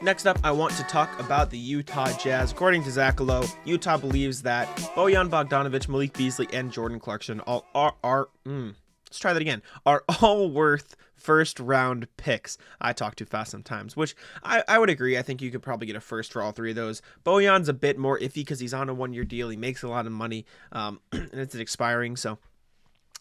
Next up, I want to talk about the Utah Jazz. According to Zach Lowe, Utah believes that Bojan Bogdanovic, Malik Beasley, and Jordan Clarkson are all worth first-round picks. I talk too fast sometimes, which I would agree. I think you could probably get a first for all three of those. Bojan's a bit more iffy because he's on a one-year deal. He makes a lot of money, and it's expiring, so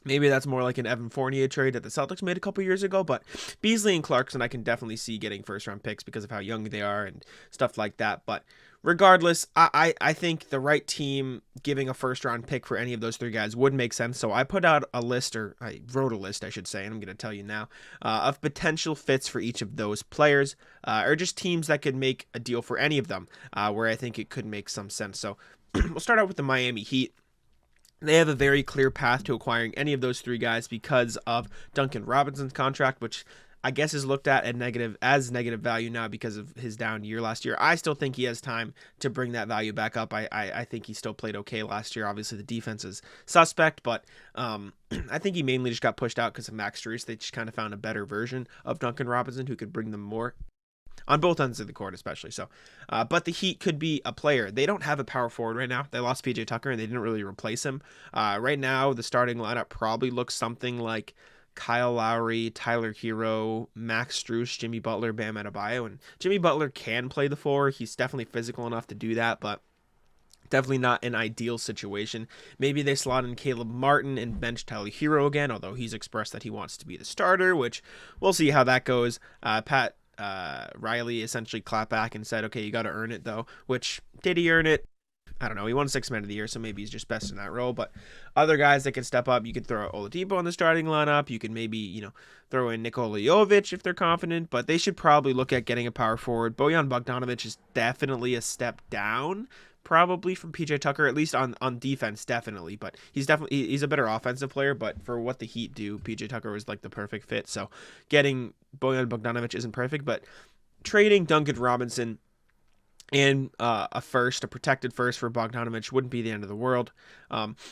maybe that's more like an Evan Fournier trade that the Celtics made a couple years ago, but Beasley and Clarkson I can definitely see getting first-round picks because of how young they are and stuff like that. But regardless, I think the right team giving a first-round pick for any of those three guys would make sense. So I put out a list, or I wrote a list, I should say, and I'm going to tell you now, of potential fits for each of those players, or just teams that could make a deal for any of them, where I think it could make some sense. So we'll start out with the Miami Heat. They have a very clear path to acquiring any of those three guys because of Duncan Robinson's contract, which I guess is looked at as negative value now because of his down year last year. I still think he has time to bring that value back up. I think he still played okay last year. Obviously, the defense is suspect, but I think he mainly just got pushed out because of Max Strus. They just kind of found a better version of Duncan Robinson who could bring them more on both ends of the court, especially. So, but the Heat could be a player. They don't have a power forward right now. They lost PJ Tucker and they didn't really replace him. Right now, the starting lineup probably looks something like Kyle Lowry, Tyler Hero, Max Strus, Jimmy Butler, Bam Adebayo. And Jimmy Butler can play the four. He's definitely physical enough to do that, but definitely not an ideal situation. Maybe they slot in Caleb Martin and bench Tyler Hero again, although he's expressed that he wants to be the starter, which we'll see how that goes. Pat Riley essentially clapped back and said, okay, you got to earn it though, which did he earn it? I don't know. He won Sixth Man of the Year, so maybe he's just best in that role. But other guys that can step up, you could throw Oladipo in the starting lineup. You can maybe, throw in Nikola Jovic if they're confident, but they should probably look at getting a power forward. Bojan Bogdanovic is definitely a step down, probably from PJ Tucker, at least on defense, definitely. But he's a better offensive player. But for what the Heat do, PJ Tucker was like the perfect fit. So getting Bojan Bogdanovic isn't perfect, but trading Duncan Robinson and a protected first for Bogdanovic wouldn't be the end of the world,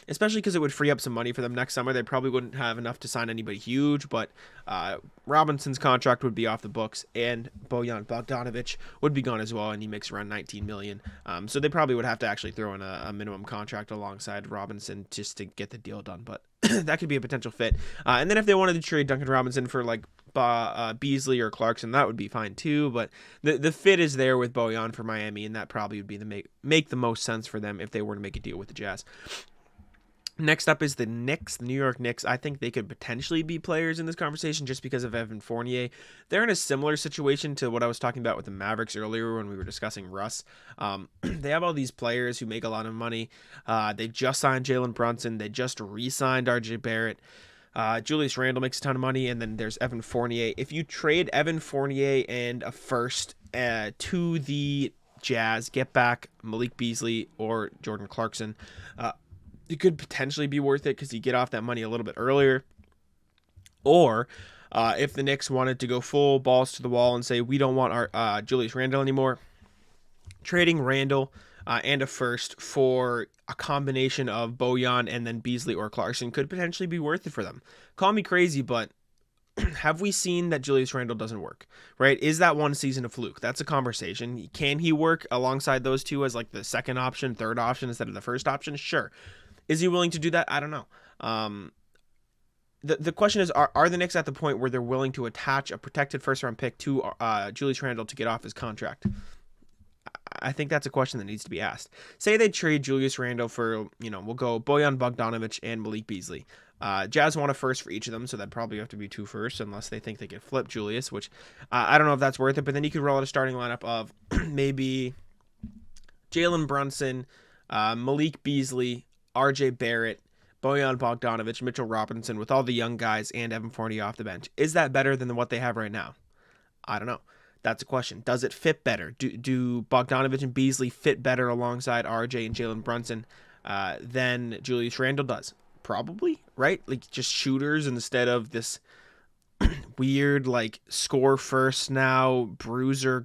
especially because it would free up some money for them next summer. They probably wouldn't have enough to sign anybody huge, but Robinson's contract would be off the books, and Bojan Bogdanovic would be gone as well, and he makes around $19 million. So they probably would have to actually throw in a minimum contract alongside Robinson just to get the deal done, but that could be a potential fit. And then if they wanted to trade Duncan Robinson for like Beasley or Clarkson, that would be fine too. But the fit is there with Bojan for Miami, and that probably would be make the most sense for them if they were to make a deal with the Jazz. Next up is the Knicks, the New York Knicks. I think they could potentially be players in this conversation just because of Evan Fournier. They're in a similar situation to what I was talking about with the Mavericks earlier when we were discussing Russ. They have all these players who make a lot of money. They just signed Jalen Brunson. They just re-signed RJ Barrett. Julius Randle makes a ton of money, and then there's Evan Fournier. If you trade Evan Fournier and a first to the Jazz, get back Malik Beasley or Jordan Clarkson, it could potentially be worth it because you get off that money a little bit earlier. Or if the Knicks wanted to go full balls to the wall and say, we don't want our Julius Randle anymore, trading Randle and a first for a combination of Bojan and then Beasley or Clarkson could potentially be worth it for them. Call me crazy, but have we seen that Julius Randle doesn't work, right? Is that one season a fluke? That's a conversation. Can he work alongside those two as like the second option, third option instead of the first option? Sure. Is he willing to do that? I don't know. The question is, are the Knicks at the point where they're willing to attach a protected first-round pick to Julius Randle to get off his contract? I think that's a question that needs to be asked. Say they trade Julius Randle for, we'll go Bojan Bogdanovic and Malik Beasley. Jazz want a first for each of them, so that'd probably have to be two firsts unless they think they could flip Julius, which I don't know if that's worth it, but then you could roll out a starting lineup of maybe Jalen Brunson, Malik Beasley, RJ Barrett, Bojan Bogdanovic, Mitchell Robinson with all the young guys and Evan Fournier off the bench. Is that better than what they have right now? I don't know. That's a question. Does it fit better? Do Bogdanovic and Beasley fit better alongside RJ and Jalen Brunson than Julius Randle does? Probably, right? Like just shooters instead of this weird like score first now bruiser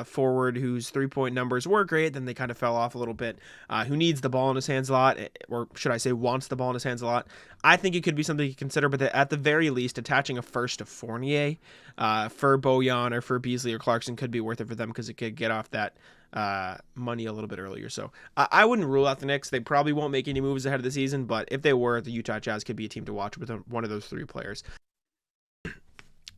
forward whose 3-point numbers were great, then they kind of fell off a little bit, who needs the ball in his hands a lot, or should I say wants the ball in his hands a lot. I think it could be something to consider, but at the very least, attaching a first to Fournier for Bojan or for Beasley or Clarkson could be worth it for them because it could get off that money a little bit earlier. So I wouldn't rule out the Knicks. They probably won't make any moves ahead of the season, but if they were, the Utah Jazz could be a team to watch with one of those three players.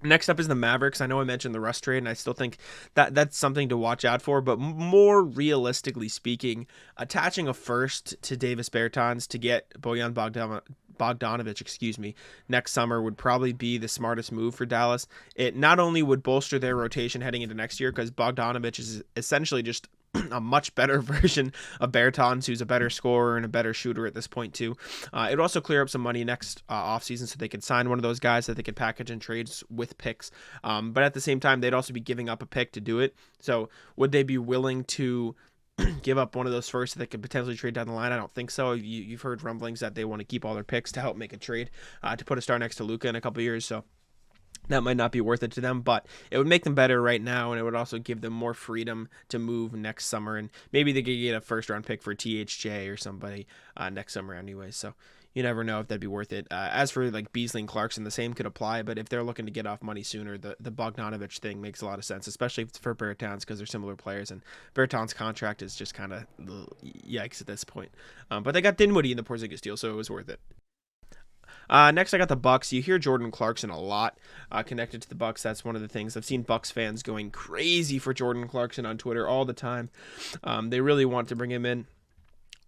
Next up is the Mavericks. I know I mentioned the Russ trade, and I still think that that's something to watch out for. But more realistically speaking, attaching a first to Davis Bertans to get Bojan Bogdanovic, next summer would probably be the smartest move for Dallas. It not only would bolster their rotation heading into next year, because Bogdanovic is essentially just a much better version of Bertans, who's a better scorer and a better shooter at this point too. It'd also clear up some money next offseason so they could sign one of those guys that they could package in trades with picks. But at the same time, they'd also be giving up a pick to do it. So would they be willing to give up one of those first that they could potentially trade down the line? I don't think so. You've heard rumblings that they want to keep all their picks to help make a trade to put a star next to Luka in a couple years. So that might not be worth it to them, but it would make them better right now, and it would also give them more freedom to move next summer, and maybe they could get a first-round pick for THJ or somebody next summer anyway, so you never know if that'd be worth it. As for like Beasley and Clarkson, the same could apply, but if they're looking to get off money sooner, the Bogdanovic thing makes a lot of sense, especially for Bertans because they're similar players, and Bertans' contract is just kind of yikes at this point. But they got Dinwiddie in the Porzingis deal, so it was worth it. Next, I got the Bucks. You hear Jordan Clarkson a lot connected to the Bucks. That's one of the things. I've seen Bucks fans going crazy for Jordan Clarkson on Twitter all the time. They really want to bring him in.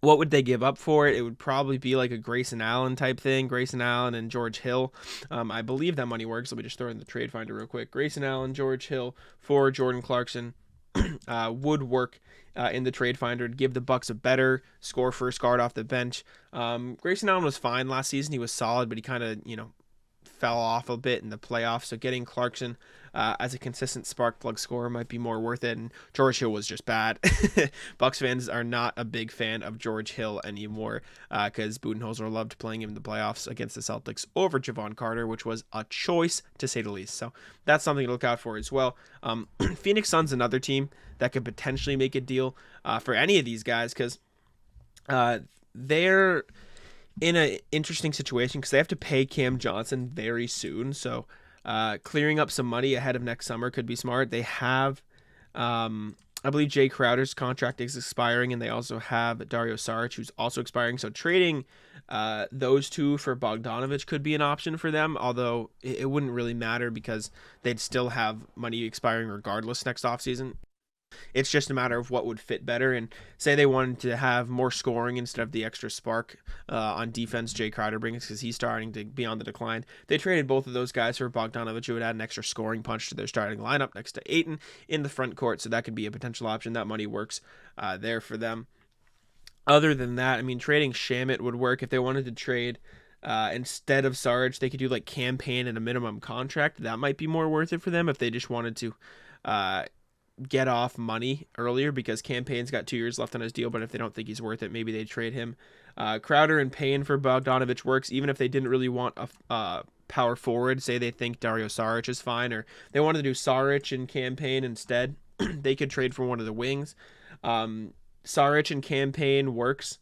What would they give up for it? It would probably be like a Grayson Allen type thing. Grayson Allen and George Hill. I believe that money works. Let me just throw in the trade finder real quick. Grayson Allen, George Hill for Jordan Clarkson would work in the trade finder to give the Bucks a better score first guard off the bench. Grayson Allen was fine last season. He was solid, but he kind of, fell off a bit in the playoffs. So getting Clarkson as a consistent spark plug scorer might be more worth it. And George Hill was just bad. Bucks fans are not a big fan of George Hill anymore because Budenholzer loved playing him in the playoffs against the Celtics over Javon Carter, which was a choice to say the least. So that's something to look out for as well. Phoenix Suns, another team that could potentially make a deal for any of these guys because they're in an interesting situation because they have to pay Cam Johnson very soon. So clearing up some money ahead of next summer could be smart. They have, I believe Jay Crowder's contract is expiring, and they also have Dario Saric, who's also expiring. So trading those two for Bogdanovic could be an option for them, although it wouldn't really matter because they'd still have money expiring regardless next offseason. It's just a matter of what would fit better. And say they wanted to have more scoring instead of the extra spark on defense Jay Crowder brings because he's starting to be on the decline. They traded both of those guys for Bogdanovic, who would add an extra scoring punch to their starting lineup next to Ayton in the front court. So that could be a potential option. That money works there for them. Other than that, trading Shamet would work if they wanted to trade. Instead of Sarge, they could do like campaign and a minimum contract. That might be more worth it for them if they just wanted to get off money earlier because Campaign's got 2 years left on his deal, but if they don't think he's worth it, maybe they trade him. Crowder and Payne for Bogdanovic works, even if they didn't really want a power forward. Say they think Dario Saric is fine, or they wanted to do Saric and Campaign instead. They could trade for one of the wings. Saric and Campaign works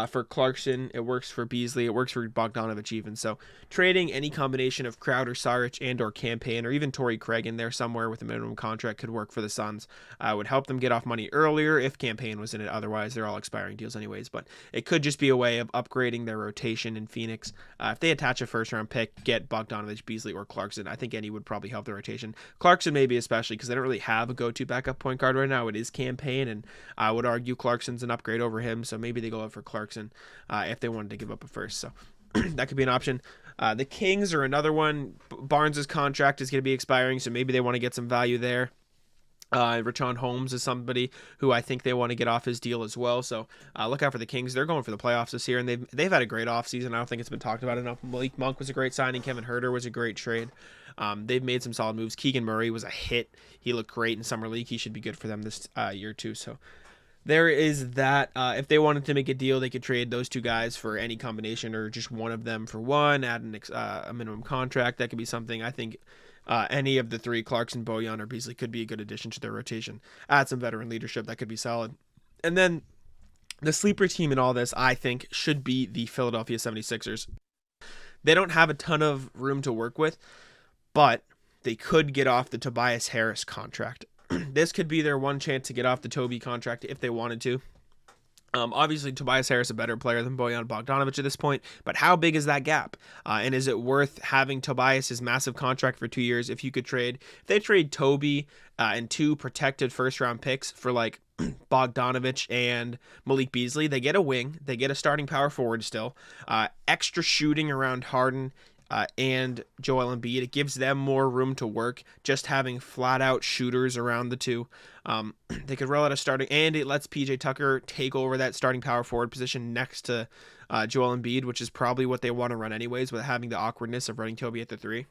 for Clarkson. It works for Beasley. It works for Bogdanovic even. So trading any combination of Crowder, Saric, and or Campaign, or even Torrey Craig in there somewhere with a minimum contract could work for the Suns. Would help them get off money earlier if Campaign was in it. Otherwise, they're all expiring deals anyways. But it could just be a way of upgrading their rotation in Phoenix. If they attach a first-round pick, get Bogdanovic, Beasley, or Clarkson, I think any would probably help the rotation. Clarkson maybe especially because they don't really have a go-to backup point guard right now. It is Campaign, and I would argue Clarkson's an upgrade over him. So maybe they go up for Clarkson if they wanted to give up a first. So that could be an option. The Kings are another one. Barnes' contract is going to be expiring, so maybe they want to get some value there. Richaun Holmes is somebody who I think they want to get off his deal as well. So look out for the Kings. They're going for the playoffs this year, and they've had a great offseason. I don't think it's been talked about enough. Malik Monk was a great signing. Kevin Huerter was a great trade. They've made some solid moves. Keegan Murray was a hit. He looked great in Summer League. He should be good for them this year too. So there is that. If they wanted to make a deal, they could trade those two guys for any combination or just one of them for one, add a minimum contract. That could be something. I think Any of the three, Clarkson, Bojan, or Beasley, could be a good addition to their rotation. Add some veteran leadership, that could be solid. And then the sleeper team in all this, I think, should be the Philadelphia 76ers. They don't have a ton of room to work with, but they could get off the Tobias Harris contract. This could be their one chance to get off the Toby contract if they wanted to. Obviously, Tobias Harris is a better player than Bojan Bogdanovic at this point, but how big is that gap? And is it worth having Tobias's massive contract for 2 years if you could trade? If they trade Toby and 2 protected first-round picks for like Bogdanovic and Malik Beasley, they get a wing, they get a starting power forward still, extra shooting around Harden and Joel Embiid. It gives them more room to work, just having flat-out shooters around the two. They could roll out a starting, and it lets PJ Tucker take over that starting power forward position next to Joel Embiid, which is probably what they want to run anyways, with having the awkwardness of running Toby at the 3.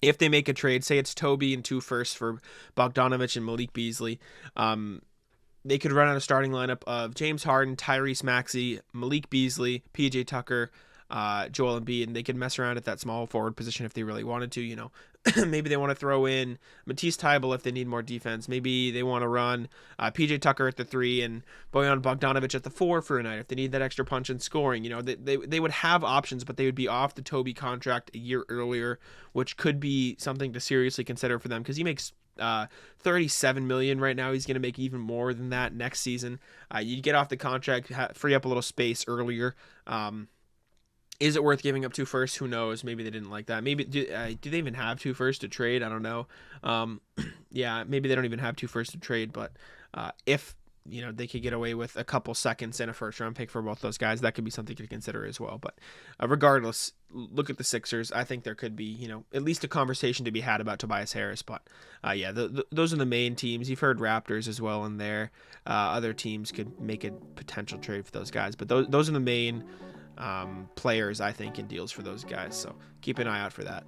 If they make a trade, say it's Toby and 2 firsts for Bogdanovic and Malik Beasley, they could run out a starting lineup of James Harden, Tyrese Maxey, Malik Beasley, PJ Tucker, Joel Embiid, and they could mess around at that small forward position if they really wanted to, you know. Maybe they want to throw in Matisse Thybulle if they need more defense. Maybe they want to run PJ Tucker at the 3 and Bojan Bogdanovic at the 4 for a night if they need that extra punch in scoring. You know, they would have options, but they would be off the Toby contract a year earlier, which could be something to seriously consider for them, because he makes $37 million right now. He's going to make even more than that next season. You'd get off the contract, free up a little space earlier. Is it worth giving up 2 firsts? Who knows? Maybe they didn't like that. Maybe do they even have 2 firsts to trade? I don't know. Yeah, maybe they don't even have 2 firsts to trade. But if you know they could get away with a couple seconds and a first round pick for both those guys, that could be something to consider as well. But regardless, look at the Sixers. I think there could be at least a conversation to be had about Tobias Harris. But yeah, those are the main teams. You've heard Raptors as well in there. Other teams could make a potential trade for those guys. But those are the main players, I think, in deals for those guys. So keep an eye out for that.